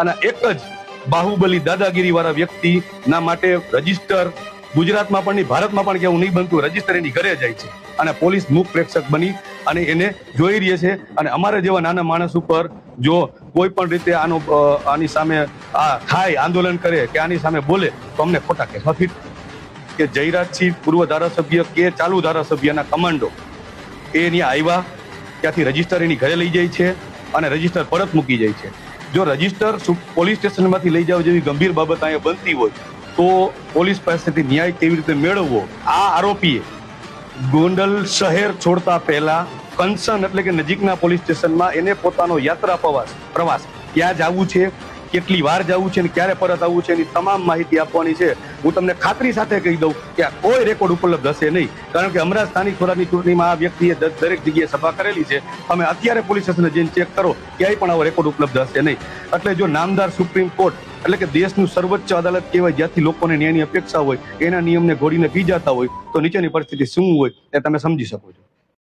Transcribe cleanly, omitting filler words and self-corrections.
અને એક જ બાહુબલી દાદાગીરી વાળા વ્યક્તિના માટે રજીસ્ટર ગુજરાતમાં પણ નહીં, ભારતમાં પણ કેવું નહીં બનતું, રજીસ્ટર એની ઘરે જાય છે અને પોલીસ મૂક પ્રેક્ષક બની અને એને જોઈ રહી છે. અને અમારા જેવા નાના માણસ ઉપર જો કોઈ પણ રીતે આની સામે થાય, આંદોલન કરે કે આની સામે બોલે તો અમને ખોટા કેસમાં ફીટ. કે જયરાજસિંહ પૂર્વ ધારાસભ્ય કે ચાલુ ધારાસભ્યના કમાન્ડો એ અહીંયા આવ્યા, ત્યાંથી રજીસ્ટર એની ઘરે લઈ જાય છે અને રજીસ્ટર પરત મૂકી જાય છે. જો રજીસ્ટર પોલીસ સ્ટેશનમાંથી લઈ જાવ જેવી ગંભીર બાબત અહીંયા બનતી હોય તો પોલીસ પાસેથી ન્યાય કેવી રીતે મેળવવો? આ આરોપીએ ગોંડલ શહેર છોડતા પહેલા કંસન એટલે કે નજીકના પોલીસ સ્ટેશનમાં એને પોતાનો યાત્રા પ્રવાસ ક્યાં જવું છે, કેટલી વાર જવું છે અને ક્યારે પરત આવવું છે એની તમામ માહિતી આપવાની છે. હું તમને ખાતરી સાથે કહી દઉં કે આ કોઈ રેકોર્ડ ઉપલબ્ધ હશે નહીં, કારણ કે હમણાં સ્થાનિક સ્વરાજની ચૂંટણીમાં આ વ્યક્તિએ દરેક જગ્યાએ સભા કરેલી છે. તમે અત્યારે પોલીસ સ્ટેશને જઈને ચેક કરો, ક્યાંય પણ આવો રેકોર્ડ ઉપલબ્ધ હશે નહીં. એટલે જો નામદાર સુપ્રીમ કોર્ટ એટલે કે દેશનું સર્વોચ્ચ અદાલત કહેવાય, જ્યાંથી લોકોને ન્યાયની અપેક્ષા હોય, એના નિયમને ઘોડીને પી જતા હોય તો નીચેની પરિસ્થિતિ શું હોય એ તમે સમજી શકો છો.